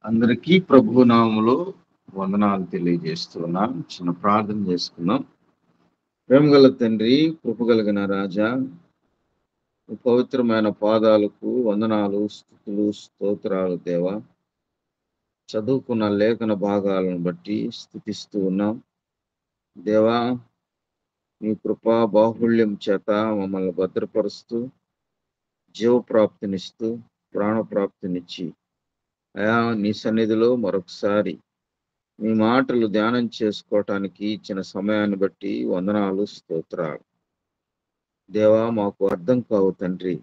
అందరికీ ప్రభు నామములో వందనాలు తెలియజేస్తున్నాం. చిన్న ప్రార్థన చేసుకుందాం. ప్రేమగల తండ్రి, కృపగలిగిన రాజా, మీ పవిత్రమైన పాదాలకు వందనాలు, స్తుతులు, స్తోత్రాలు దేవా. చదువుకున్న లేఖన భాగాలను బట్టి స్తుతిస్తూ ఉన్నాం. దేవా, మీ కృపా బాహుళ్యం చేత మమ్మల్ని భద్రపరుస్తూ, జీవప్రాప్తినిస్తూ, ప్రాణప్రాప్తినిచ్చి, అయా నీ సన్నిధిలో మరొకసారి మీ మాటలు ధ్యానం చేసుకోవటానికి ఇచ్చిన సమయాన్ని బట్టి వందనాలు, స్తోత్రాలు. దేవా, మాకు అర్థం కావు తండ్రి,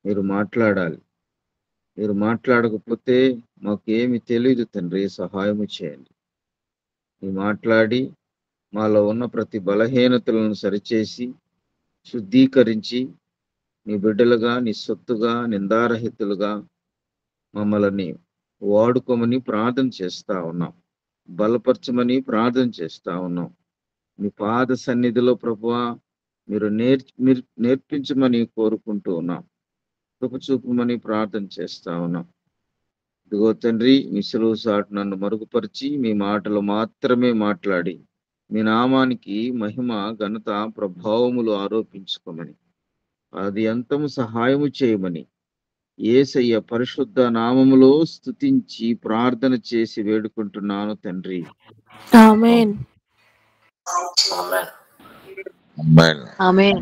మీరు మాట్లాడాలి. మీరు మాట్లాడకపోతే మాకు ఏమి తెలియదు తండ్రి, సహాయము చేయండి. మీరు మాట్లాడి మాలో ఉన్న ప్రతి బలహీనతలను సరిచేసి శుద్ధీకరించి నీ బిడ్డలుగా, నీ సొత్తుగా, నిందారహితులుగా మమ్మల్ని వాడుకోమని ప్రార్థన చేస్తా ఉన్నాం. బలపరచమని ప్రార్థన చేస్తా ఉన్నాం. మీ పాద సన్నిధిలో ప్రభువా మీరు నేర్పించమని కోరుకుంటూ ఉన్నాం. కృప చూపమని ప్రార్థన చేస్తా ఉన్నాం. ఇదిగో తండ్రి, మీ సులువు సాటు నన్ను మరుగుపరిచి మీ మాటలు మాత్రమే మాట్లాడి మీ నామానికి మహిమ, ఘనత, ప్రభావములు ఆరోపించుకోమని అది అంతము సహాయము చేయమని యేసయ్య పరిశుద్ధ నామములో స్తుతించి ప్రార్థన చేసి వేడుకుంటున్నాను తండ్రి. ఆమేన్. ఆమేన్.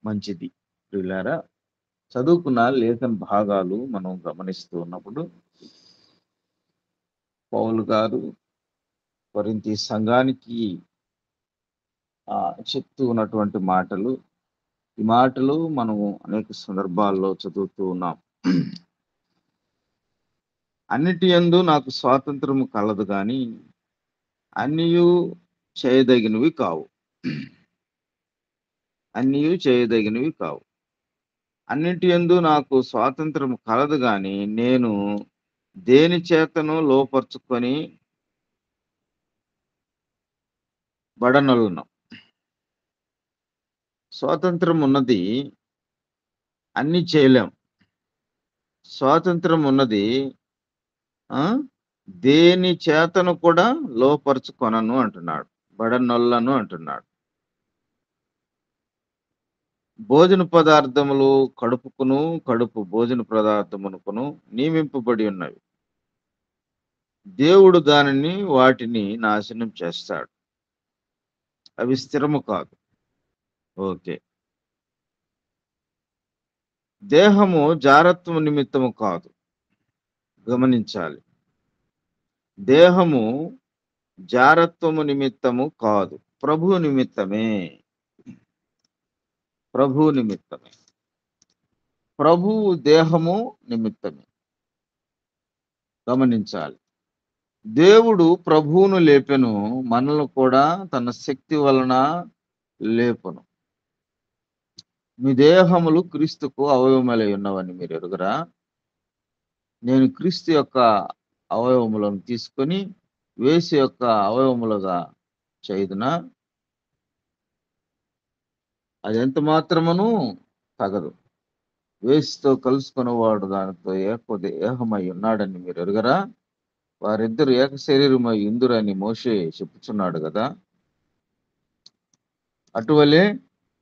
మంచిది ప్రియులారా, చదువుకున్న లేఖన భాగాలు మనం గమనిస్తూ ఉన్నప్పుడు పౌలు గారు కొరింథీ సంఘానికి చెప్తూ ఉన్నటువంటి మాటలు, ఈ మాటలు మనము అనేక సందర్భాల్లో చదువుతూ ఉన్నాం. అన్నిటి యందు నాకు స్వాతంత్రము కలదు కానీ అన్నియు చేయదగినవి కావు. అన్నియు చేయదగినవి కావు. అన్నిటి యందు నాకు స్వాతంత్రము కలదు కానీ నేను దేని చేతను లోపరుచుకొని బడనలను. స్వాతంత్రం ఉన్నది, అన్ని చేయలేం. స్వాతంత్రం ఉన్నది, దేని చేతను కూడా లోపరుచుకొనను అంటున్నాడు, బడనొల్లను అంటున్నాడు. భోజన పదార్థములు కడుపుకును, కడుపు భోజన పదార్థమునకును నియమింపబడి ఉన్నవి. దేవుడు దానిని వాటిని నాశనం చేస్తాడు. అవి స్థిరము కాదు. ఓకే. దేహము జారత్వము నిమిత్తము కాదు, గమనించాలి. దేహము జారత్వము నిమిత్తము కాదు, ప్రభు నిమిత్తమే. ప్రభు నిమిత్తమే. ప్రభు దేహము నిమిత్తమే. గమనించాలి. దేవుడు ప్రభువును లేపెను, మనల్ని కూడా తన శక్తి వలన లేపును. మీ దేహములు క్రీస్తుకు అవయవములై ఉన్నవని మీరు ఎరుగరా? నేను క్రీస్తు యొక్క అవయవములను తీసుకొని వేసి యొక్క అవయవములుగా చేయుదునా? అది ఎంత మాత్రమును తగదు. వేసితో కలుసుకున్నవాడు దానితో ఏకమై ఉన్నాడని మీరు ఎరుగరా? వారిద్దరు ఏక శరీరమై ఇందురని మోషే చెప్పుచున్నాడు కదా. అటువలే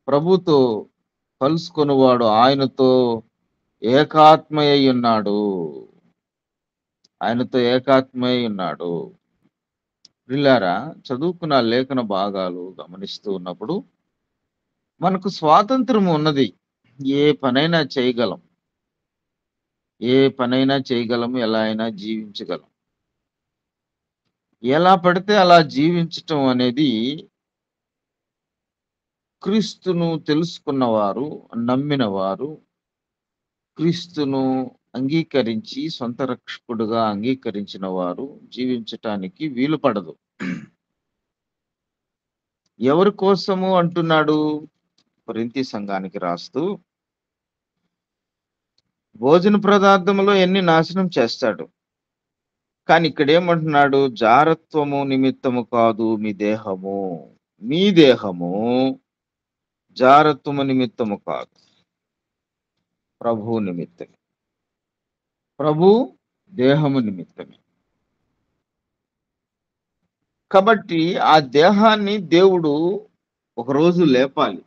ప్రభుతో కలుసుకున్నవాడు ఆయనతో ఏకాత్మయ్య ఉన్నాడు. ఆయనతో ఏకాత్మయ్య ఉన్నాడు. ప్రియులారా, చదువుకున్న లేఖన భాగాలు గమనిస్తూ ఉన్నప్పుడు మనకు స్వాతంత్రం ఉన్నది. ఏ పనైనా చేయగలం, ఏ పనైనా చేయగలం, ఎలా అయినా జీవించగలం. ఎలా పడితే అలా జీవించటం అనేది క్రీస్తును తెలుసుకున్నవారు, నమ్మినవారు, క్రీస్తును అంగీకరించి సొంత రక్షకుడుగా అంగీకరించిన వారు జీవించటానికి వీలు పడదు. ఎవరి కోసము అంటున్నాడు? కొరింథీ సంఘానికి రాస్తూ భోజన పదార్థములో ఎన్ని నాశనం చేస్తాడు, కానీ ఇక్కడ ఏమంటున్నాడు? జారత్వము నిమిత్తము కాదు మీ దేహము. మీ దేహము జారత్వము నిమిత్తము కాదు, ప్రభు నిమిత్తమే. ప్రభు దేహము నిమిత్తమే. కాబట్టి ఆ దేహాన్ని దేవుడు ఒకరోజు లేపాలి.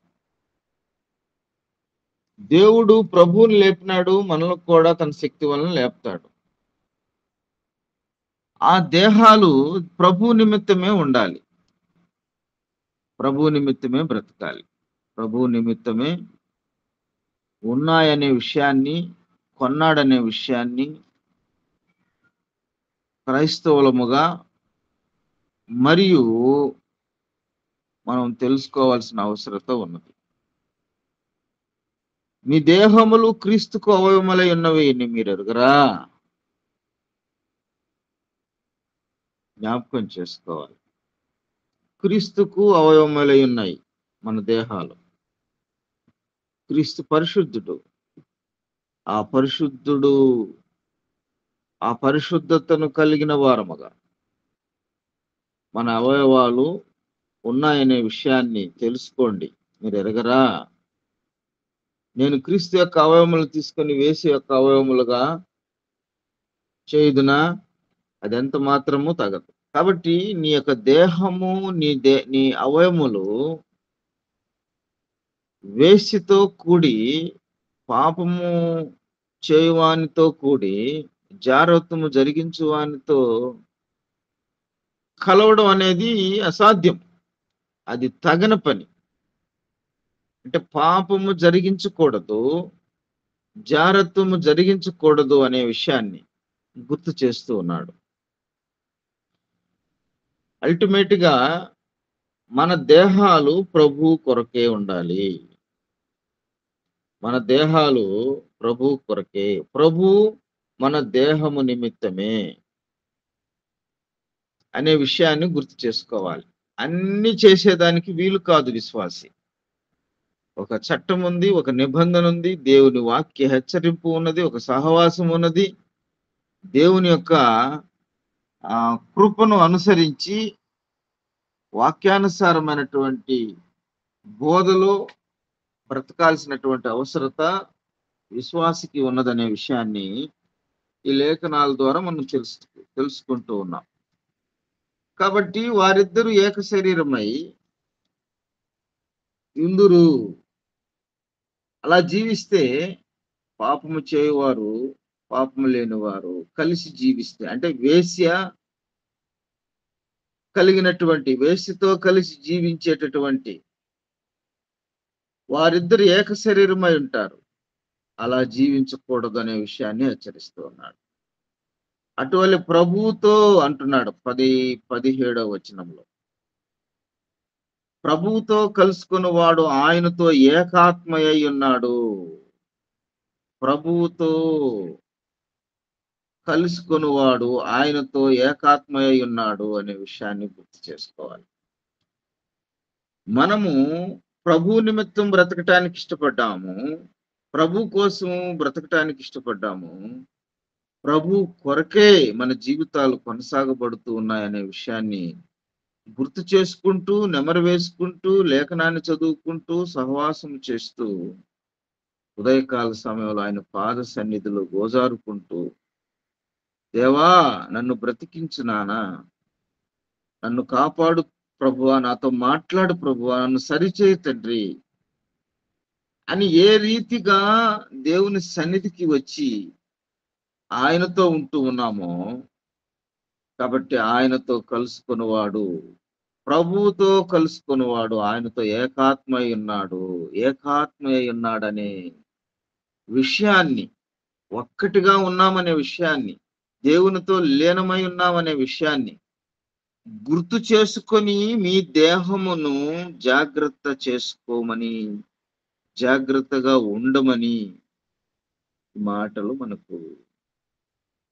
దేవుడు ప్రభువుని లేపినాడు, మనల్ని కూడా తన శక్తి వలన లేపుతాడు. ఆ దేహాలు ప్రభు నిమిత్తమే ఉండాలి. ప్రభు నిమిత్తమే బ్రతకాలి. ప్రభు నిమిత్తమే ఉన్నాయనే విషయాన్ని, కొన్నాడనే విషయాన్ని క్రైస్తవులముగా మరియు మనం తెలుసుకోవాల్సిన అవసరత ఉన్నది. మీ దేహములు క్రీస్తుకు అవయవములై ఉన్నవి మీరు ఎరుగరా? జ్ఞాపకం చేసుకోవాలి. క్రీస్తుకు అవయవములై ఉన్నాయి మన దేహాలు. క్రీస్తు పరిశుద్ధుడు. ఆ పరిశుద్ధతను కలిగిన వారముగా మన అవయవాలు ఉన్నాయనే విషయాన్ని తెలుసుకోండి. మీరు ఎరగరా? నేను క్రీస్తు యొక్క అవయవములు తీసుకొని యేసు యొక్క అవయవములుగా చేయుదునా? అదెంత మాత్రము తగదు. కాబట్టి నీ యొక్క దేహము, నీ అవయములు వేశ్యతో కూడి, పాపము చేయువానితో కూడి, జారత్వము జరిగించువానితో కలవడం అనేది అసాధ్యం. అది తగని పని. అంటే పాపము జరిగించకూడదు, జారత్వము జరిగించకూడదు అనే విషయాన్ని గుర్తు చేస్తూ ఉన్నాడు. అల్టిమేట్ గా మన దేహాలు ప్రభు కొరకే ఉండాలి. మన దేహాలు ప్రభు కొరకే. ప్రభు మన దేహము నిమిత్తమే అనే విషయాన్ని గుర్తు చేసుకోవాలి. అన్ని చేసేదానికి వీలు కాదు విశ్వాసి. ఒక చట్టం ఉంది, ఒక నిబంధన ఉంది, దేవుని వాక్య హెచ్చరింపు ఉన్నది, ఒక సహవాసం ఉన్నది. దేవుని యొక్క కృపను అనుసరించి వాక్యానుసారమైనటువంటి బోధలో బ్రతకాల్సినటువంటి అవసరత విశ్వాసికి ఉన్నదనే విషయాన్ని ఈ లేఖనాల ద్వారా మనం తెలుసుకుంటూ ఉన్నాం. కాబట్టి వారిద్దరూ ఏక శరీరమై ఇందురు. అలా జీవిస్తే పాపము చేయువారు, పాపము లేనివారు కలిసి జీవిస్తే, అంటే వేశ్యతో కలిసి జీవించేటటువంటి వారిద్దరు ఏక శరీరమై ఉంటారు. అలా జీవించకూడదు అనే విషయాన్ని హెచ్చరిస్తూ ఉన్నాడు. అటువలే ప్రభువుతో అంటున్నాడు 17వ వచనంలో. ప్రభువుతో కలుసుకున్న వాడు ఆయనతో ఏకాత్మయ్యి ఉన్నాడు. ప్రభువుతో కలుసుకున్నవాడు ఆయనతో ఏకాత్మయ్యి ఉన్నాడు అనే విషయాన్ని గుర్తు చేసుకోవాలి. మనము ప్రభు నిమిత్తం బ్రతకటానికి ఇష్టపడ్డాము, ప్రభు కోసం బ్రతకటానికి ఇష్టపడ్డాము, ప్రభు కొరకే మన జీవితాలు కొనసాగబడుతూ ఉన్నాయనే విషయాన్ని గుర్తు చేసుకుంటూ, నెమరు వేసుకుంటూ, లేఖనాన్ని చదువుకుంటూ, సహవాసం చేస్తూ, ఉదయకాల సమయంలో ఆయన పాద సన్నిధిలో గోజారుకుంటూ, దేవా నన్ను బ్రతికించు నానా, నన్ను కాపాడు ప్రభువా, నాతో మాట్లాడు ప్రభువా, నన్ను సరిచేయి తండ్రి అని ఏ రీతిగా దేవుని సన్నిధికి వచ్చి ఆయనతో ఉంటూ ఉన్నామో, కాబట్టి ఆయనతో కలుసుకున్నవాడు, ప్రభువుతో కలుసుకున్నవాడు ఆయనతో ఏకాత్మై ఉన్నాడనే విషయాన్ని, ఒక్కటిగా ఉన్నామనే విషయాన్ని, దేవునితో లీనమై ఉన్నామనే విషయాన్ని గుర్తు చేసుకొని మీ దేహమును జాగ్రత్త చేసుకోమని, జాగ్రత్తగా ఉండమని మాటలు మనకు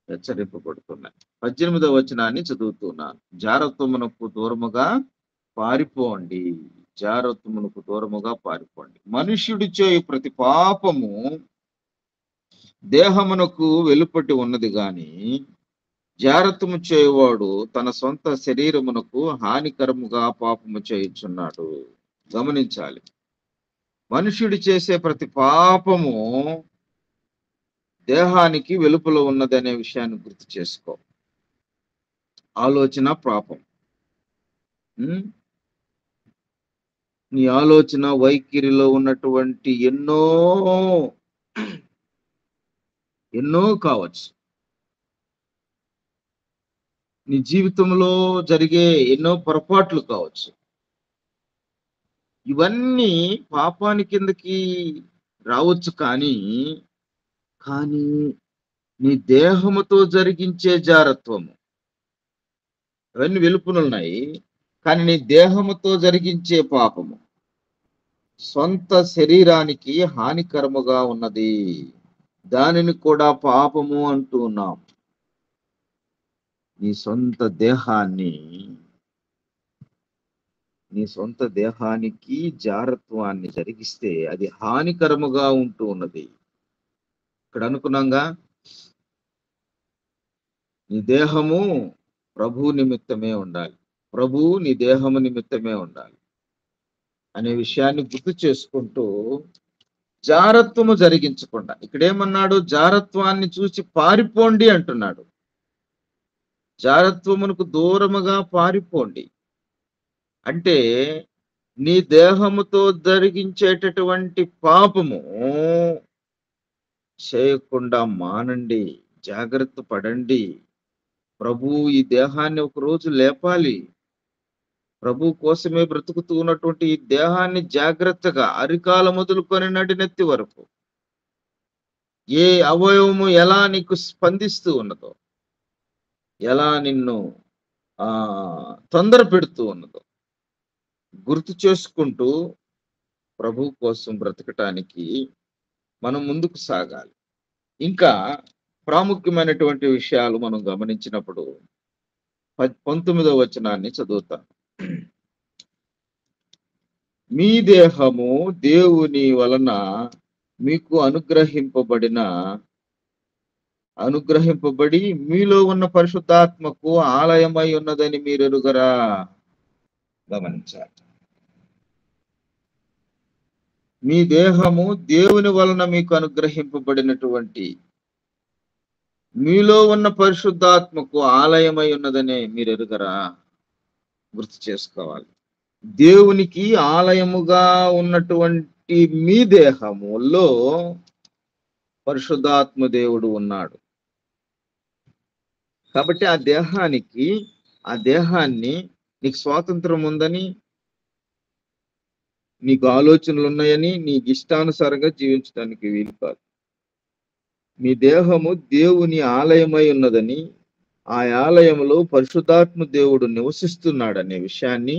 హెచ్చరింపబడుతున్నాయి. 18వ వచనాన్ని చదువుతున్నాను. జారత్వమునకు దూరముగా పారిపోండి, జారత్వమునకు దూరముగా పారిపోండి. మనుష్యుడి చేయు ప్రతి పాపము దేహమునకు వెలుపటి ఉన్నది గాని, జారత్వము చేయువాడు తన సొంత శరీరమునకు హానికరముగా పాపము చేయుచున్నాడు. గమనించాలి, మనుష్యుడు చేసే ప్రతి పాపము దేహానికి వెలుపల ఉన్నదనే విషయాన్ని గుర్తు చేసుకో. ఆలోచన పాపం. ఉమ్, నీ ఆలోచన వైఖరిలో ఉన్నటువంటి ఎన్నో కావచ్చు. నీ జీవితంలో జరిగే ఎన్నో పొరపాట్లు కావచ్చు. ఇవన్నీ పాపాని కిందకి రావచ్చు. కానీ నీ దేహముతో జరిగించే జారత్వము, అవన్నీ వెలుపునున్నాయి. కానీ నీ దేహముతో జరిగించే పాపము సొంత శరీరానికి హానికరముగా ఉన్నది. దానిని కూడా పాపము అంటూ ఉన్నాం. నీ సొంత దేహానికి జారత్వాన్ని జరిగిస్తే అది హానికరముగా ఉంటూ ఉన్నది. ఇక్కడ అనుకున్నాగా, నీ దేహము ప్రభు నిమిత్తమే ఉండాలి, ప్రభు నీ దేహము నిమిత్తమే ఉండాలి అనే విషయాన్ని గుర్తు చేసుకుంటూ జారత్వము జరిగించకుండా, ఇక్కడేమన్నాడు? జారత్వాన్ని చూసి పారిపోండి అంటున్నాడు. జారత్వమునకు దూరముగా పారిపోండి అంటే నీ దేహముతో జరిగించేటటువంటి పాపము చేయకుండా మానండి, జాగ్రత్త పడండి. ప్రభు ఈ దేహాన్ని ఒక రోజు లేపాలి. ప్రభు కోసమే బ్రతుకుతూ ఉన్నటువంటి ఈ దేహాన్ని జాగ్రత్తగా అరికాల మొదలుకొని నడినెత్తి వరకు ఏ అవయవము ఎలా నీకు స్పందిస్తూ ఉన్నదో, ఎలా నిన్ను తొందర పెడుతూ ఉన్నదో గుర్తు చేసుకుంటూ ప్రభు కోసం బ్రతకటానికి మనం ముందుకు సాగాలి. ఇంకా ప్రాముఖ్యమైనటువంటి విషయాలు మనం గమనించినప్పుడు 19వ వచనాన్ని చదువుతాను. మీ దేహము దేవుని వలన మీకు అనుగ్రహింపబడి మీలో ఉన్న పరిశుద్ధాత్మకు ఆలయమై ఉన్నదని మీరు ఎరుగరా? గమనించాలి. మీ దేహము దేవుని వలన మీకు అనుగ్రహింపబడినటువంటి మీలో ఉన్న పరిశుద్ధాత్మకు ఆలయమై ఉన్నదనే మీరు ఎరుగరా? గుర్తు చేసుకోవాలి. దేవునికి ఆలయముగా ఉన్నటువంటి మీ దేహములో పరిశుద్ధాత్మ దేవుడు ఉన్నాడు. కాబట్టి ఆ దేహాన్ని నీకు స్వాతంత్రం ఉందని, నీకు ఆలోచనలు ఉన్నాయని, నీకు ఇష్టానుసారంగా జీవించడానికి వీలు కాదు. మీ దేహము దేవుని ఆలయమై ఉన్నదని, ఆ ఆలయంలో పరిశుద్ధాత్మ దేవుడు నివసిస్తున్నాడనే విషయాన్ని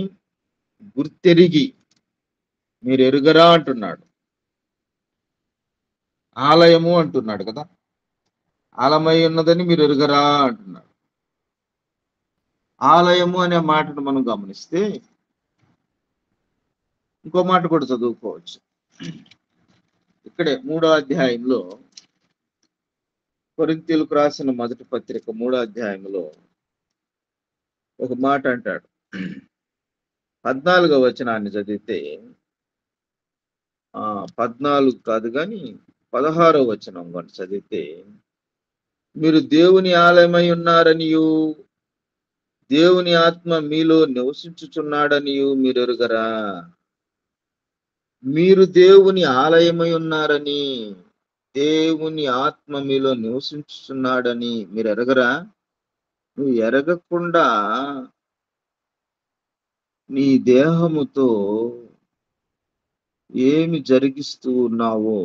గుర్తెరిగి మీరు ఎరుగరా అంటున్నాడు. ఆలయము అంటున్నాడు కదా, ఆలయమై ఉన్నదని మీరు ఎరుగరా అంటున్నాడు. ఆలయము అనే మాటను మనం గమనిస్తే ఇంకో మాట కూడా చదువుకోవచ్చు. ఇక్కడే 3వ అధ్యాయంలో, కొరింథీయులకు రాసిన మొదటి పత్రిక 3వ అధ్యాయంలో ఒక మాట అంటాడు. 14వ వచనాన్ని చదివితే 14 కాదు కానీ 16వ వచనం కానీ చదివితే, మీరు దేవుని ఆలయమై ఉన్నారనియు దేవుని ఆత్మ మీలో నివసించుచున్నాడనియు మీరు ఎరుగరా? మీరు దేవుని ఆలయమై ఉన్నారని, దేవుని ఆత్మ మీలో నివసించుచున్నాడని మీరు ఎరగరా? నువ్వు ఎరగకుండా నీ దేహముతో ఏమి జరిగిస్తూ ఉన్నావో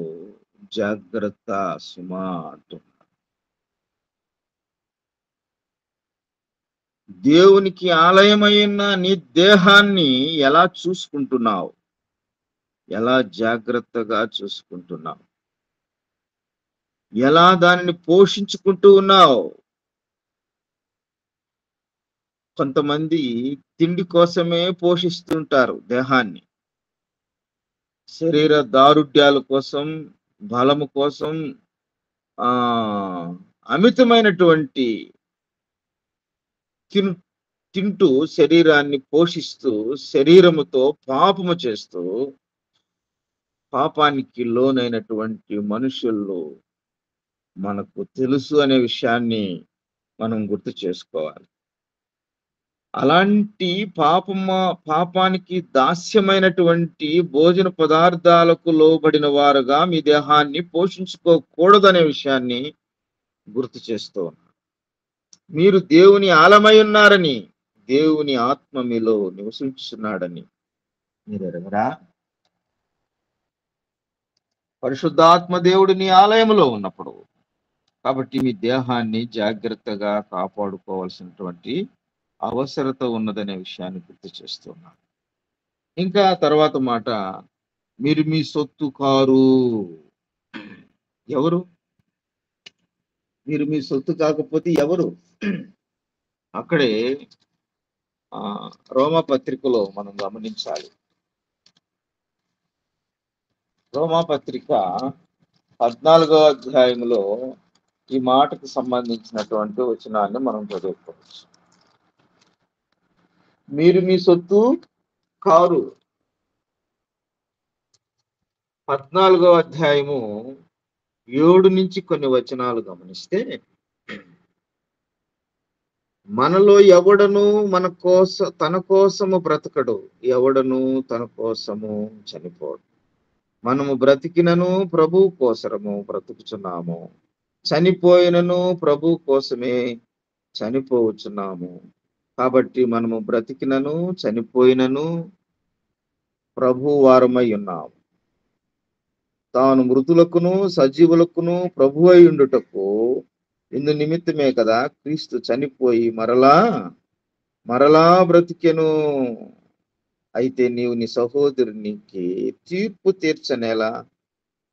జాగ్రత్త సుమా అంటున్నా. దేవునికి ఆలయమైన నీ దేహాన్ని ఎలా చూసుకుంటున్నావు? ఎలా జాగ్రత్తగా చూసుకుంటున్నావు? ఎలా దానిని పోషించుకుంటూ ఉన్నావు? కొంతమంది తిండి కోసమే పోషిస్తుంటారు దేహాన్ని. శరీర దారుఢ్యాల కోసం, బలము కోసం అమితమైనటువంటి తింటూ శరీరాన్ని పోషిస్తూ, శరీరముతో పాపము చేస్తూ, పాపానికి లోనైనటువంటి మనుషుల్లో మనకు తెలుసు అనే విషయాన్ని మనం గుర్తు చేసుకోవాలి. అలాంటి పాపానికి దాస్యమైనటువంటి భోజన పదార్థాలకు లోబడిన వారుగా మీ దేహాన్ని పోషించుకోకూడదనే విషయాన్ని గుర్తు చేస్తూ ఉన్నాను. మీరు దేవుని ఆలమై ఉన్నారని, దేవుని ఆత్మ మీలో నివసించున్నాడని మీరు ఎరగరా? పరిశుద్ధాత్మ దేవుడు నీ ఆలయంలో ఉన్నప్పుడు, కాబట్టి మీ దేహాన్ని జాగ్రత్తగా కాపాడుకోవాల్సినటువంటి అవసరత ఉన్నదనే విషయాన్ని గుర్తు చేస్తున్నాను. ఇంకా తర్వాత మాట, మీరు మీ సొత్తు కారు. ఎవరు? మీరు మీ సొత్తు కాకపోతే ఎవరు? అక్కడే రోమా పత్రికలో మనం గమనించాలి. రోమా పత్రిక 14వ అధ్యాయంలో ఈ మాటకు సంబంధించినటువంటి వచనాన్ని మనం చదువుకోవచ్చు. మీరు మీ సొత్తు కారు. 14వ అధ్యాయము 7 నుంచి కొన్ని వచనాలు గమనిస్తే, మనలో ఎవడను తన కోసము బ్రతకడు, ఎవడను తన కోసము చనిపోడు. మనము బ్రతికినను ప్రభు కోసరము బ్రతుకుచున్నాము, చనిపోయినను ప్రభు కోసమే చనిపోవచ్చున్నాము. కాబట్టి మనము బ్రతికినను చనిపోయినను ప్రభు వారమై ఉన్నాము. తాను మృతులకును సజీవులకును ప్రభు అయి ఉండుటకు ఇందు నిమిత్తమే కదా క్రీస్తు చనిపోయి మరలా బ్రతికెను. అయితే నీవు నీ సహోదరునికి తీర్పు తీర్చనేలా,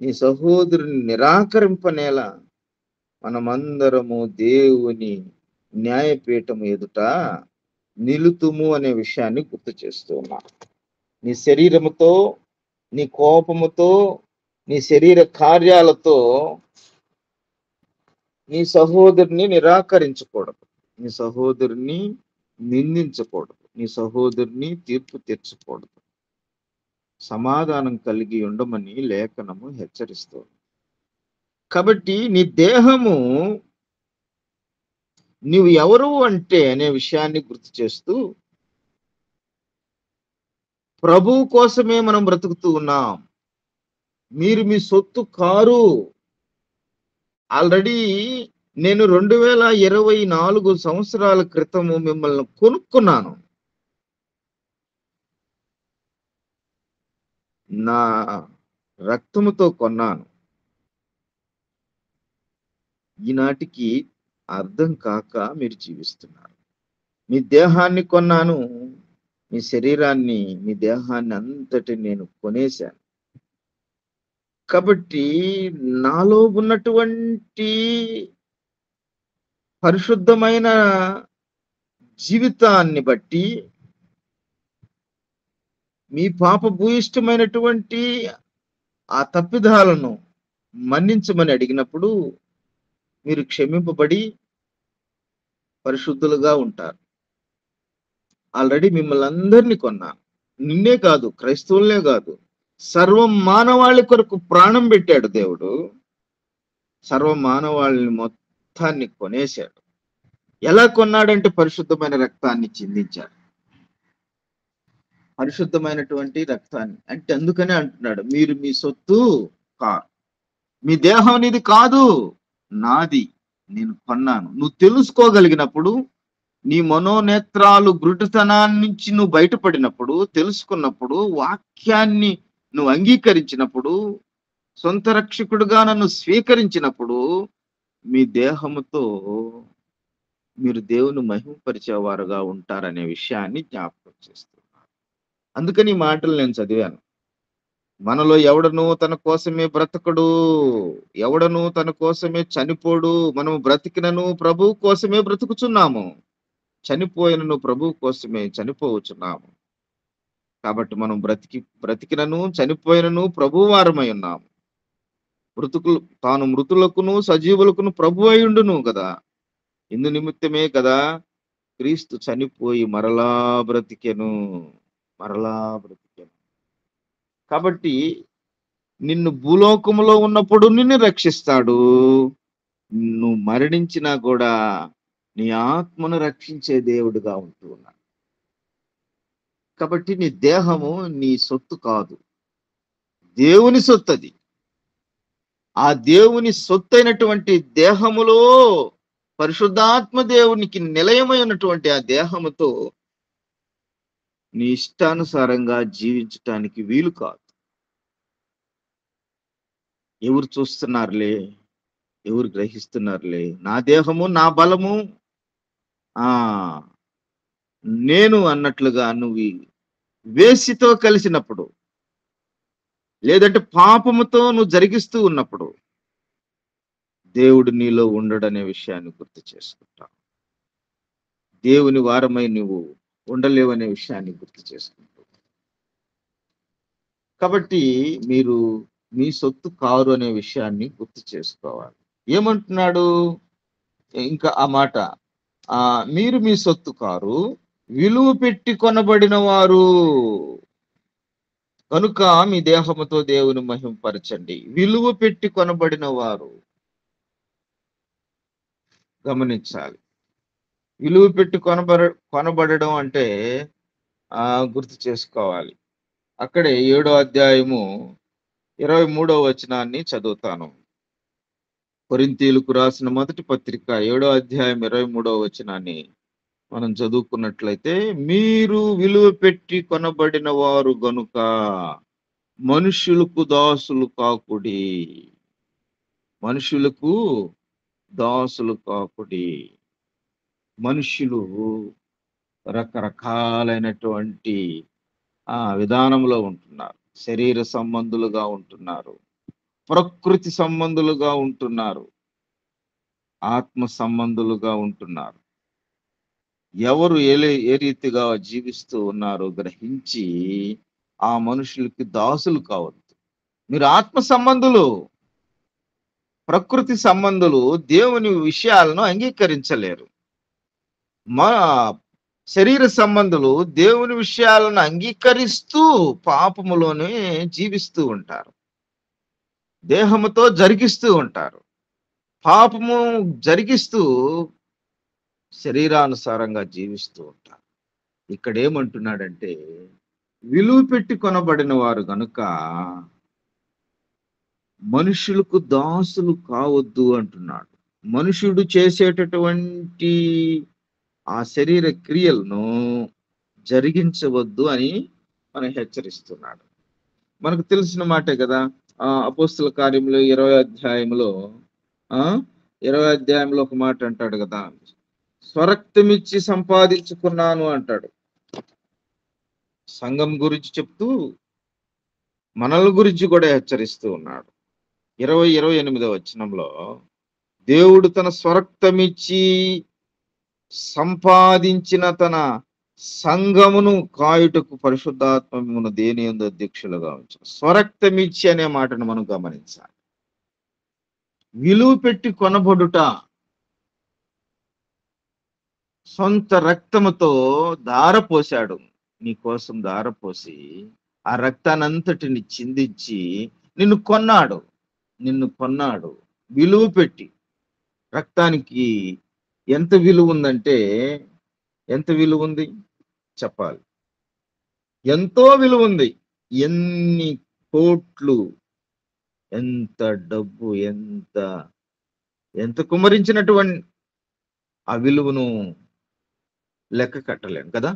నీ సహోదరుని నిరాకరింపనేలా? మనమందరము దేవుని న్యాయపీఠము ఎదుట నిలుతుము అనే విషయాన్ని గుర్తు చేస్తూ ఉన్నా. నీ శరీరముతో, నీ కోపముతో, నీ శరీర కార్యాలతో నీ సహోదరుని నిరాకరించకూడదు, నీ సహోదరుని నిందించకూడదు, నీ సహోదరుని తీర్పు తీర్చకూడదు. సమాధానం కలిగి ఉండమని లేఖనము హెచ్చరిస్తుంది. కాబట్టి నీ దేహము నీవు ఎవరు అంటే అనే విషయాన్ని గుర్తు చేస్తూ, ప్రభువు కోసమే మనం బ్రతుకుతూ ఉన్నాం. మీరు మీ సొత్తు కారు. ఆల్రెడీ నేను 2024 సంవత్సరాల క్రితము మిమ్మల్ని కొనుక్కున్నాను. నా రక్తముతో కొన్నాను. ఈనాటికి అర్థం కాక మీరు జీవిస్తున్నారు. మీ దేహాన్ని కొన్నాను, మీ శరీరాన్ని, మీ దేహాన్ని అంతటి నేను కొనేశాను. కాబట్టి నాలో ఉన్నటువంటి పరిశుద్ధమైన జీవితాన్ని బట్టి మీ పాప భూయిష్టమైనటువంటి ఆ తప్పిదాలను మన్నించమని అడిగినప్పుడు మీరు క్షమింపబడి పరిశుద్ధులుగా ఉంటారు. ఆల్రెడీ మిమ్మల్ని అందరినీ కొన్నాను. నిన్నే కాదు, క్రైస్తవులనే కాదు, సర్వ మానవాళి కొరకు ప్రాణం పెట్టాడు దేవుడు. సర్వ మానవాళిని మొత్తాన్ని కొనేశాడు. ఎలా కొన్నాడంటే పరిశుద్ధమైన రక్తాన్ని చిందించాడు. పరిశుద్ధమైనటువంటి రక్తాన్ని అంటే అందుకనే అంటున్నాడు, మీరు మీ సొత్తు కాదు. మీ దేహం నీది కాదు, నాది, నేను కొన్నాను. నువ్వు తెలుసుకోగలిగినప్పుడు, నీ మనోనేత్రాలు గురుటుతనాన్ని నుంచి నువ్వు బయటపడినప్పుడు, తెలుసుకున్నప్పుడు, వాక్యాన్ని నువ్వు అంగీకరించినప్పుడు, సొంత రక్షకుడుగా నన్ను స్వీకరించినప్పుడు, మీ దేహముతో మీరు దేవుని మహిమపరిచేవారుగా ఉంటారనే విషయాన్ని జ్ఞాపకం చేస్తున్నారు. అందుకని ఈ మాటలు నేను చదివాను. మనలో ఎవడను తన కోసమే బ్రతకడు, ఎవడను తన కోసమే చనిపోడు. మనము బ్రతికినను ప్రభు కోసమే బ్రతుకుచున్నాము, చనిపోయినను ప్రభు కోసమే చనిపోవచ్చున్నాము. కాబట్టి మనం బ్రతికినను చనిపోయినను ప్రభు వారమై ఉన్నాము. తాను మృతులకును సజీవులకును ప్రభు అయ్యుండును కదా. ఇందు నిమిత్తమే కదా క్రీస్తు చనిపోయి మరలా బ్రతికెను. కాబట్టి నిన్ను భూలోకములో ఉన్నప్పుడు నిన్ను రక్షిస్తాడు, నువ్వు మరణించినా కూడా నీ ఆత్మను రక్షించే దేవుడుగా ఉంటూ ఉన్నాడు. కాబట్టి నీ దేహము నీ సొత్తు కాదు, దేవుని సొత్తు అది. ఆ దేవుని సొత్తైనటువంటి దేహములో పరిశుద్ధాత్మ దేవునికి నిలయమై ఉన్నటువంటి ఆ దేహముతో నీ ఇష్టానుసారంగా జీవించటానికి వీలు కాదు. ఎవరు చూస్తున్నారులే, ఎవరు గ్రహిస్తున్నారులే, నా దేహము నా బలము ఆ నేను అన్నట్లుగా నువ్వు వేసితో కలిసినప్పుడు, లేదంటే పాపముతో నువ్వు జరిగిస్తూ ఉన్నప్పుడు దేవుడు నీలో ఉండడనే విషయాన్ని గుర్తు చేసుకుంటావు. దేవుని వారమై నువ్వు ఉండలేవనే విషయాన్ని గుర్తు చేసుకుంటావు. కాబట్టి మీరు మీ సొత్తు కారు అనే విషయాన్ని గుర్తు చేసుకోవాలి. ఏమంటున్నాడు ఇంకా ఆ మాట? మీరు మీ సొత్తు కారు, విలువ పెట్టి కొనబడిన వారు కనుక మీ దేహముతో దేవుని మహింపరచండి. విలువ పెట్టి కొనబడిన వారు, గమనించాలి. విలువ పెట్టి కొనబడడం అంటే గుర్తు చేసుకోవాలి. అక్కడే 7వ అధ్యాయము 23వ వచనాన్ని చదువుతాను. కొరింథీయులకు రాసిన మొదటి పత్రిక 7వ అధ్యాయం 23వ వచనాన్ని మనం చదువుకున్నట్లయితే, మీరు విలువ పెట్టి కొనబడిన వారు గనుక మనుషులకు దాసులు కాకుడి. మనుషులకు దాసులు కాకుడి. మనుష్యులు రకరకాలైనటువంటి విధానంలో ఉంటున్నారు. శరీర సంబంధులుగా ఉంటున్నారు, ప్రకృతి సంబంధులుగా ఉంటున్నారు, ఆత్మ సంబంధులుగా ఉంటున్నారు. ఎవరు ఏ రీతిగా జీవిస్తూ ఉన్నారో గ్రహించి ఆ మనుషులకి దాసులు కావద్దు. మీరు ఆత్మ సంబంధులు, ప్రకృతి సంబంధులు దేవుని విషయాలను అంగీకరించలేరు. మా శరీర సంబంధులు దేవుని విషయాలను అంగీకరిస్తూ పాపములోనే జీవిస్తూ ఉంటారు, దేహముతో జరిగిస్తూ ఉంటారు, పాపము జరిగిస్తూ శరీరానుసారంగా జీవిస్తూ ఉంటారు. ఇక్కడ ఏమంటున్నాడంటే, విలువ పెట్టి కొనబడిన వారు గనుక మనుషులకు దాసులు కావద్దు అంటున్నాడు. మనుషుడు చేసేటటువంటి ఆ శరీర క్రియలను జరిగించవద్దు అని మనం హెచ్చరిస్తున్నాడు. మనకు తెలిసిన మాటే కదా. అపోస్తుల కార్యములు 20వ అధ్యాయంలో 20వ అధ్యాయంలో ఒక మాట అంటాడు కదా, స్వరక్తమిచ్చి సంపాదించుకున్నాను అంటాడు. సంఘం గురించి చెప్తూ మనల గురించి కూడా హెచ్చరిస్తూ ఉన్నాడు. 28వ వచనంలో, దేవుడు తన స్వరక్తమిచ్చి సంపాదించిన తన సంఘమును కాయుటకు పరిశుద్ధాత్మను దేని యందు అధ్యక్షులుగా ఉంచారు. స్వరక్తమిచ్చి అనే మాటను మనం గమనించాలి. విలువ పెట్టి కొనబడుట, సొంత రక్తముతో ధారపోశాడు, నీ కోసం ధారపోసి ఆ రక్తానంతటిని చిందించి నిన్ను కొన్నాడు విలువ పెట్టి. రక్తానికి ఎంత విలువ ఉందంటే, ఎంత విలువ ఉంది చెప్పాలి? ఎంతో విలువ ఉంది. ఎన్ని కోట్లు, ఎంత డబ్బు, ఎంత కుమ్మరించినటువంటి ఆ విలువను లెక్క కట్టలేను కదా.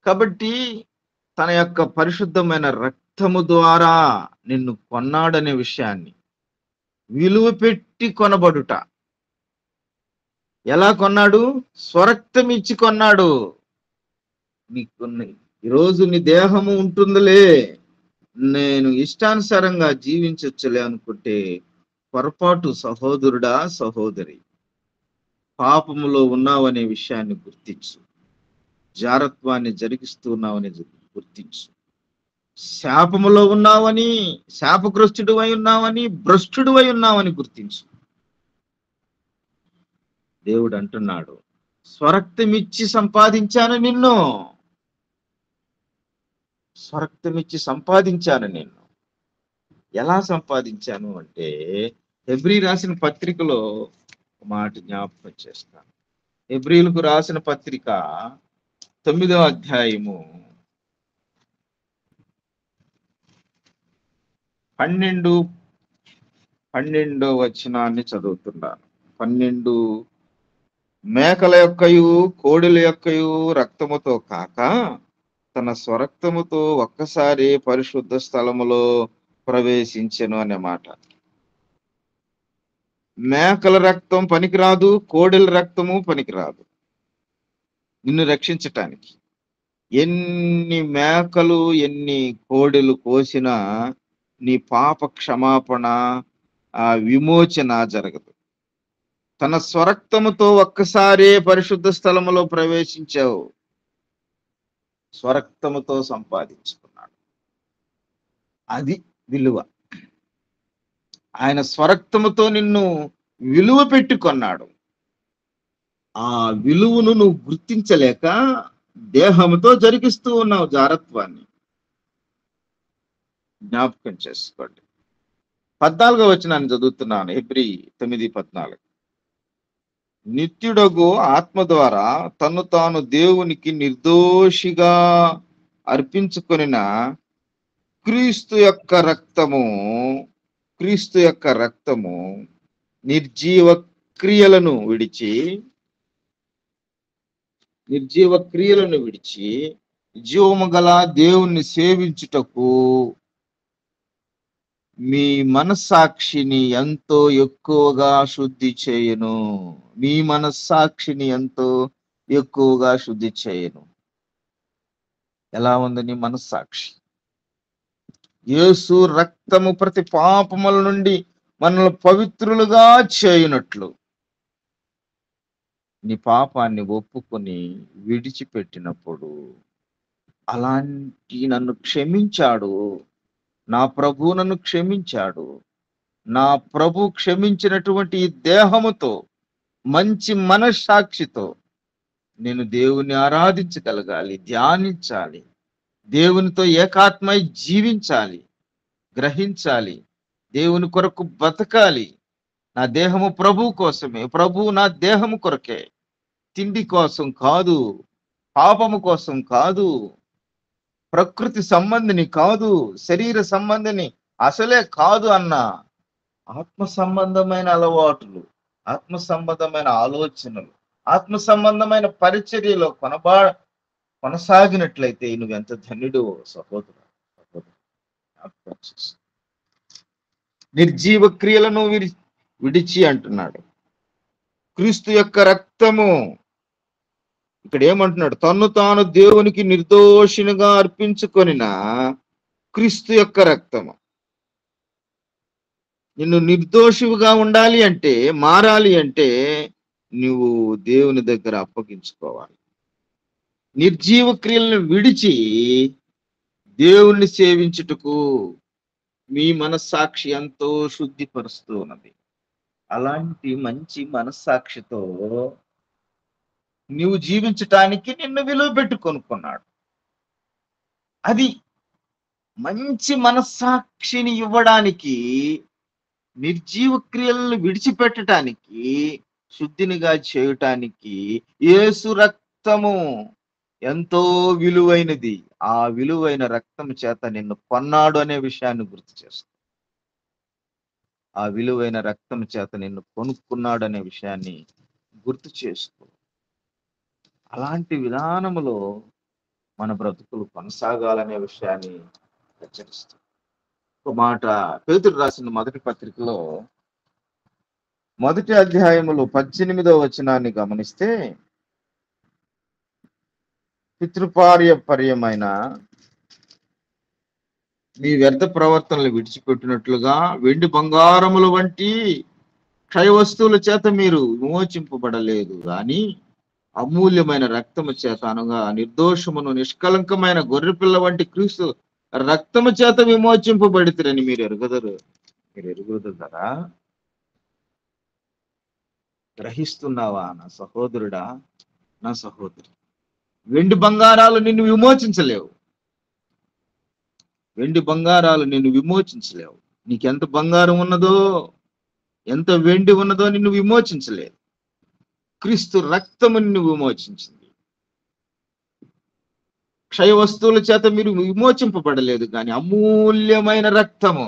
కాబట్టి తన యొక్క పరిశుద్ధమైన రక్తము ద్వారా నిన్ను కొన్నాడనే విషయాన్ని, విలువ పెట్టి కొనబడుట. ఎలా కొన్నాడు? స్వరక్తం ఇచ్చి కొన్నాడు. నీకు ఈరోజు నీ దేహము ఉంటుందిలే, నేను ఇష్టానుసారంగా జీవించొచ్చులే అనుకుంటే పొరపాటు సహోదరుడా, సహోదరి. పాపములో ఉన్నావనే విషయాన్ని గుర్తించు, జారత్వాన్ని జరిగిస్తున్నావని గుర్తించు, శాపములో ఉన్నావని, శాపగ్రస్తుడు అయి ఉన్నావని, భ్రష్టుడు అయి ఉన్నావని గుర్తించు. దేవుడు అంటున్నాడు, స్వరక్తమిచ్చి సంపాదించాను నిన్ను, స్వరక్తమిచ్చి సంపాదించాను నిన్ను. ఎలా సంపాదించాను అంటే, హెబ్రీ రాసిన పత్రికలో ఒక మాట జ్ఞాపకం చేస్తాను. హెబ్రీలకు రాసిన పత్రిక 9వ అధ్యాయము 12వ వచనాన్ని చదువుతున్నాను. 12 మేకల యొక్కయు కోడెల యొక్కయు రక్తముతో కాక తన స్వరక్తముతో ఒక్కసారి పరిశుద్ధ స్థలములో ప్రవేశించెను అనే మాట. మేకల రక్తం పనికిరాదు, కోడెల రక్తము పనికిరాదు నిన్ను రక్షించటానికి. ఎన్ని మేకలు ఎన్ని కోడెలు కోసినా నీ పాప క్షమాపణ విమోచన జరగదు. తన స్వరక్తముతో ఒక్కసారే పరిశుద్ధ స్థలములో ప్రవేశించావు. స్వరక్తముతో సంపాదించుకున్నాడు. అది విలువ. ఆయన స్వరక్తముతో నిన్ను విలువ పెట్టుకున్నాడు. ఆ విలువను నువ్వు గుర్తించలేక దేహంతో జరిగిస్తూ ఉన్నావు జారత్వాన్ని. జ్ఞాపకం చేసుకోండి. 14వ వచనాన్ని చదువుతున్నాను. హెబ్రీ 9:14. నిత్యుడగు ఆత్మ ద్వారా తను తాను దేవునికి నిర్దోషిగా అర్పించుకొనిన క్రీస్తు యొక్క రక్తము నిర్జీవ క్రియలను విడిచి జీవము గల దేవుణ్ణి సేవించుటకు మీ మనస్సాక్షిని ఎంతో ఎక్కువగా శుద్ధి చేయను. ఎలా ఉంది నీ మనస్సాక్షి? యేసు రక్తము ప్రతి పాపముల నుండి మనల్ని పవిత్రులుగా చేయునట్లు నీ పాపాన్ని ఒప్పుకొని విడిచిపెట్టినప్పుడు, అలాంటి నన్ను క్షమించాడు, నా ప్రభు నన్ను క్షమించాడు, నా ప్రభు క్షమించినటువంటి ఈ దేహముతో మంచి మనస్సాక్షితో నేను దేవుని ఆరాధించగలగాలి, ధ్యానించాలి, దేవునితో ఏకాత్మై జీవించాలి, గ్రహించాలి, దేవుని కొరకు బతకాలి. నా దేహము ప్రభు కోసమే, ప్రభు నా దేహము కొరకే, తిండి కోసం కాదు, పాపము కోసం కాదు, ప్రకృతి సంబంధిని కాదు, శరీర సంబంధిని అసలే కాదు అన్న ఆత్మ సంబంధమైన అలవాటులు, ఆత్మ సంబంధమైన ఆలోచనలు, ఆత్మ సంబంధమైన పరిచర్యలో కొనసాగినట్లయితే నువ్వెంత ధన్యుడు సహోదరు. నిర్జీవ క్రియలను విడిచి అంటున్నాడు. క్రీస్తు యొక్క రక్తము, ఇక్కడ ఏమంటున్నాడు? తన్ను తాను దేవునికి నిర్దోషినిగా అర్పించుకొనిన క్రీస్తు యొక్క రక్తము. నిన్ను నిర్దోషిగా ఉండాలి అంటే, మారాలి అంటే నువ్వు దేవుని దగ్గర అప్పగించుకోవాలి. నిర్జీవ క్రియలను విడిచి దేవుణ్ణి సేవించుటకు మీ మనస్సాక్షి ఎంతో శుద్ధిపరుస్తూ ఉన్నది. అలాంటి మంచి మనస్సాక్షితో నువ్వు జీవించటానికి నిన్ను విలువ పెట్టి కొనుక్కున్నాడు. అది మంచి మనస్సాక్షిని ఇవ్వడానికి, నిర్జీవ క్రియలను విడిచిపెట్టడానికి, శుద్ధినిగా చేయటానికి యేసు రక్తము ఎంతో విలువైనది. ఆ విలువైన రక్తం చేత నిన్ను కొన్నాడు అనే విషయాన్ని గుర్తు చేస్తాను. ఆ విలువైన రక్తం చేత నిన్ను కొనుక్కున్నాడు అనే విషయాన్ని గుర్తు చేసుకో. అలాంటి విధానములో మన బ్రతుకులు కొనసాగాలనే విషయాన్ని హెచ్చరిస్తాం. ఒక మాట పేతురు రాసిన మొదటి పత్రికలో 1వ అధ్యాయములో 18వ వచనాన్ని గమనిస్తే, పితృపార్యపర్యమైన మీ వ్యర్థ ప్రవర్తనలు విడిచిపెట్టినట్లుగా వెండి బంగారముల వంటి క్షయ వస్తువుల చేత మీరు విమోచింపబడలేదు కానీ అమూల్యమైన రక్తము చేత, అనగా నిర్దోషమును నిష్కలంకమైన గొర్రెపిల్ల వంటి క్రీస్తు రక్తము చేత విమోచింపబడితేరని మీరు ఎరుగుదరా? గ్రహిస్తున్నావా నా సహోదరుడా, నా సహోదరి? వెండి బంగారాలు నిన్ను విమోచించలేవు. వెండి బంగారాలు నిన్ను విమోచించలేవు. నీకెంత బంగారం ఉన్నదో, ఎంత వెండి ఉన్నదో నిన్ను విమోచించలేదు. క్రీస్తు రక్తము నిన్ను విమోచించింది. క్షయ వస్తువుల చేత మీరు విమోచింపబడలేదు, కానీ అమూల్యమైన రక్తము,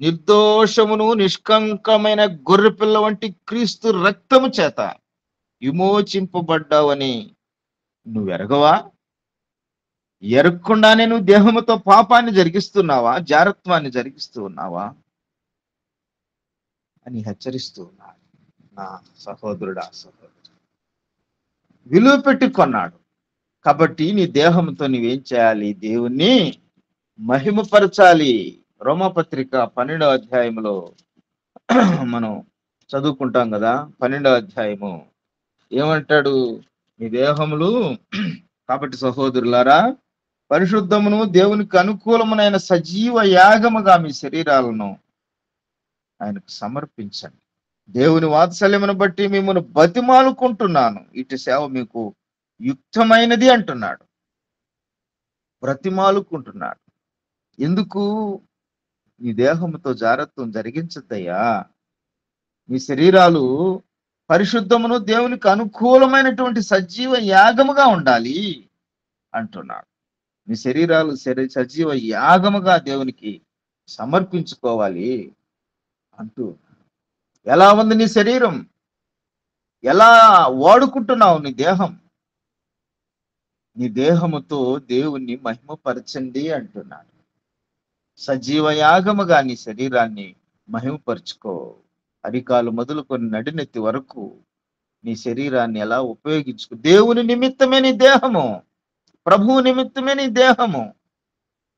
నిర్దోషమును నిష్కంకమైన గొర్రెపిల్ల వంటి క్రీస్తు రక్తము చేత విమోచింపబడ్డావని నువ్వు ఎరగవా? ఎరగకుండానే నువ్వు దేహముతో పాపాన్ని జరిగిస్తున్నావా, జారత్వాన్ని జరిగిస్తూ ఉన్నావా అని హెచ్చరిస్తూ ఉన్నాడు. నా సహోదరుడా, సహోదరు, విలువ పెట్టి కొన్నాడు కాబట్టి నీ దేహంతో నువ్వేం చేయాలి? దేవుణ్ణి మహిమపరచాలి. రోమపత్రిక 12వ అధ్యాయంలో మనం చదువుకుంటాం కదా. 12వ అధ్యాయము ఏమంటాడు? మీ దేహములు కాబట్టి సహోదరులారా, పరిశుద్ధమును దేవునికి అనుకూలమునైన సజీవ యాగముగా మీ శరీరాలను ఆయనకు సమర్పించండి. దేవుని వాత్సల్యమును బట్టి మిమ్మల్ని బతిమాలుకుంటున్నాను, ఇటు సేవ మీకు యుక్తమైనది అంటున్నాడు. బ్రతిమాలుకుంటున్నాడు. ఎందుకు? మీ దేహముతో జారత్వం జరిగించద్దయ్యా. మీ శరీరాలు పరిశుద్ధమును దేవునికి అనుకూలమైనటువంటి సజీవ యాగముగా ఉండాలి అంటున్నాడు. మీ శరీరాలు సజీవ యాగముగా దేవునికి సమర్పించుకోవాలి అంటూ. ఎలా ఉంది నీ శరీరం? ఎలా వాడుకుంటున్నావు నీ దేహం? నీ దేహముతో దేవుణ్ణి మహిమపరచండి అంటున్నాడు. సజీవ యాగముగా నీ శరీరాన్ని మహిమపరుచుకో. అరికాలు మొదలుకొని నడినెత్తి వరకు నీ శరీరాన్ని ఎలా ఉపయోగించుకో. దేవుని నిమిత్తమే నీ దేహము, ప్రభువు నిమిత్తమే నీ దేహము,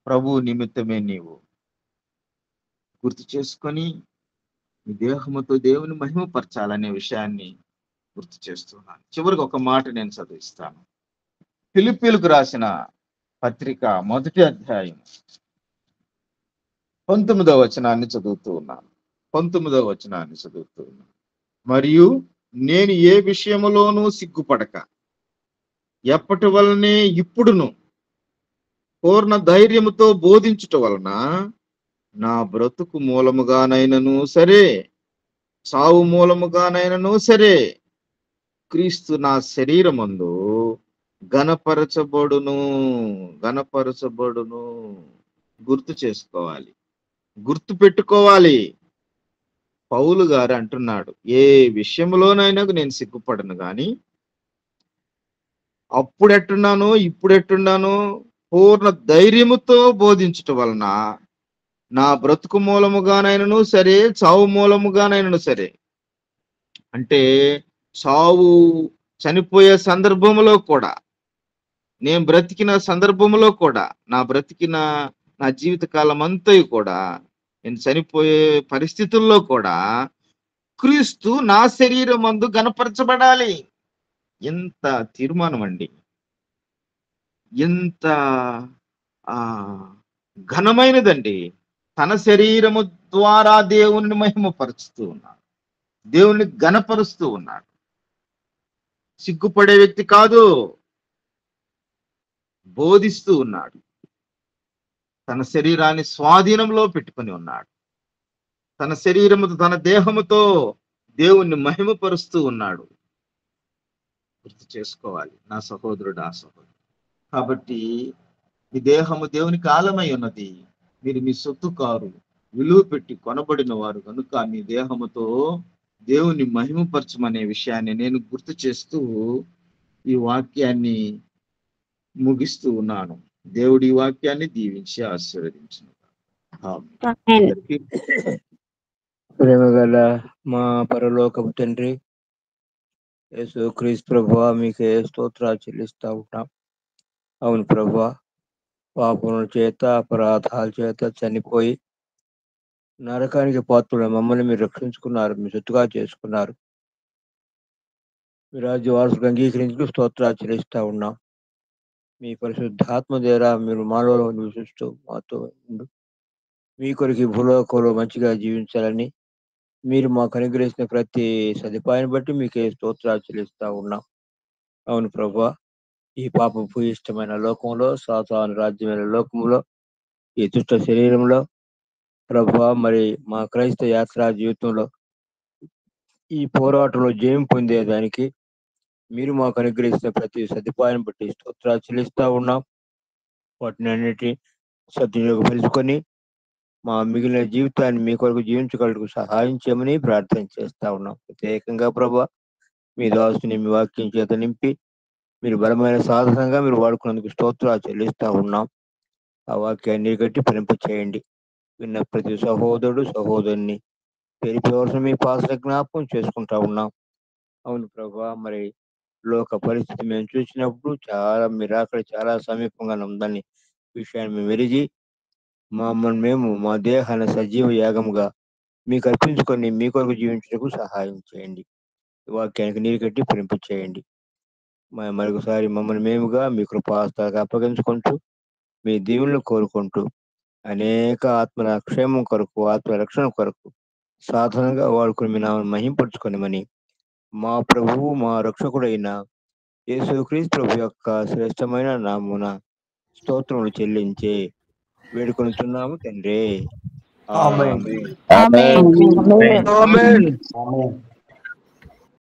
ప్రభువు నిమిత్తమే నీవు గుర్తు చేసుకొని నీ దేహముతో దేవుని మహిమపరచాలనే విషయాన్ని గుర్తు చేస్తున్నాను. చివరికి ఒక మాట నేను చదివిస్తాను. ఫిలిప్పీలకు రాసిన పత్రిక 1వ అధ్యాయం 19వ వచనాన్ని చదువుతూ ఉన్నాను. 19వ వచనాన్ని చదువుతూ ఉన్నాను. మరియు నేను ఏ విషయములోనూ సిగ్గుపడక ఎప్పటి వలనే ఇప్పుడును పూర్ణ ధైర్యముతో బోధించుట వలన నా బ్రతుకు మూలముగానైనను సరే, సావు మూలముగానైనను సరే, క్రీస్తు నా శరీరమందు గణపరచబడును. గుర్తు చేసుకోవాలి, గుర్తు పెట్టుకోవాలి. పౌలు గారు అంటున్నాడు, ఏ విషయంలోనైనా నేను సిగ్గుపడను, కానీ అప్పుడెట్టున్నాను ఇప్పుడెట్టున్నాను పూర్ణ ధైర్యముతో బోధించుట వలన నా బ్రతుకు మూలముగానైనను సరే, చావు మూలముగానైనను సరే. అంటే చావు, చనిపోయే సందర్భంలో కూడా, నేను బ్రతికిన సందర్భంలో కూడా, నా జీవిత కాలం అంతా కూడా, నేను చనిపోయే పరిస్థితుల్లో కూడా క్రీస్తు నా శరీరం మందు గణపరచబడాలి. ఎంత తీర్మానం అండి! ఎంత ఘనమైనదండి! తన శరీరము ద్వారా దేవుని మహిమపరుస్తూ ఉన్నాడు, దేవుని ఘనపరుస్తూ ఉన్నాడు. సిగ్గుపడే వ్యక్తి కాదు, బోధిస్తూ ఉన్నాడు. తన శరీరాన్ని స్వాధీనంలో పెట్టుకుని ఉన్నాడు. తన శరీరముతో, తన దేహముతో దేవుణ్ణి మహిమపరుస్తూ ఉన్నాడు. గుర్తు చేసుకోవాలి నా సహోదరుడు, ఆ సహోదరు. కాబట్టి ఈ దేహము దేవునికి ఆలమై ఉన్నది. మీరు మీ సొత్తు కారు, విలువ పెట్టి కొనబడిన వారు కనుక మీ దేహముతో దేవుని మహిమపరచమనే విషయాన్ని నేను గుర్తు చేస్తూ ఈ వాక్యాన్ని ముగిస్తూ ఉన్నాను. దేవుడి ఈ వాక్యాన్ని దీవించి ఆశీర్వదించును. ప్రేమగల మా పరలోకపు తండ్రి యేసు క్రీస్తు ప్రభువా, మీకే స్తోత్రాలు చెల్లిస్తా ఉంటాం. అవును ప్రభువా, పాపముల చేత, అపరాధాల చేత చనిపోయి నరకానికి పాత్రులు మమ్మల్ని మీరు రక్షించుకున్నారు, మీ సొత్తుగా చేసుకున్నారు. మీ రాజ్య వారసులు అంగీకరించుకు స్తోత్రాలు చెల్లిస్తా ఉన్నాం. మీ పరిశుద్ధాత్మ ద్వారా మీరు మాలో నివసిస్తూ మాతో ఉండు. మీ కొరకు భూలోకంలో మంచిగా జీవించాలని మీరు మాకు అనుగ్రహించిన ప్రతి సదుపాయాన్ని బట్టి మీకే స్తోత్రాలు చెల్లిస్తా ఉన్నాం. అవును ప్రభువా, ఈ పాప భూయిష్టమైన లోకంలో, సాతాను రాజ్యమైన లోకంలో, ఈ దుష్ట శరీరంలో ప్రభువా, మరి మా క్రైస్తవ యాత్రా జీవితంలో ఈ పోరాటంలో జయం పొందేదానికి మీరు మాకు అనుగ్రహిస్తున్న ప్రతి సదుపాయం బట్టి స్తోత్రాలు చెల్లిస్తా ఉన్నాం. వాటిని అన్నిటి సద్వినియోగపరుచుకొని మా మిగిలిన జీవితాన్ని మీ కొరకు జీవించగలకు సహాయం చేయమని ప్రార్థన చేస్తా ఉన్నాం. ప్రత్యేకంగా ప్రభా, మీ దాసుని మీ వాక్యం చేత నింపి మీరు బలమైన సాధనంగా మీరు వాడుకున్నందుకు స్తోత్రాలు చెల్లిస్తా ఉన్నాం. ఆ వాక్యాన్ని గట్టి ఫలింప చేయండి. విన్న ప్రతి సహోదరుడు సహోదరుని పేరు మీ పాసల జ్ఞాపకం చేసుకుంటా ఉన్నాం. అవును ప్రభా, మరి లోక పరిస్థితి మేము చూసినప్పుడు మీరు అక్కడ చాలా సమీపంగా ఉందని విషయాన్ని మేము ఎరిగి మమ్మల్ని మేము మా దేహాన్ని సజీవ యాగముగా మీకు అర్పించుకొని మీ కొరకు జీవించడానికి సహాయం చేయండి. వాక్యానికి నీరు కట్టి ఫలింప చేయండి. మరొకసారి మమ్మల్ని మేముగా మీ కృపాస్తాలకు అప్పగించుకుంటూ మీ దీవులను కోరుకుంటూ అనేక ఆత్మల క్షేమం కొరకు, ఆత్మ రక్షణ కొరకు సాధనంగా వాడుకుని మీ నామను మహింపరచుకొనిమని మా ప్రభువు మా రక్షకుడైన యేసుక్రీస్తు ప్రభు యొక్క శ్రేష్టమైన నామున స్తోత్రములు చెల్లించి వేడుకొనుచున్నాము తండ్రి. ఆమేన్. ఆమేన్. ఆమేన్. ఆమేన్.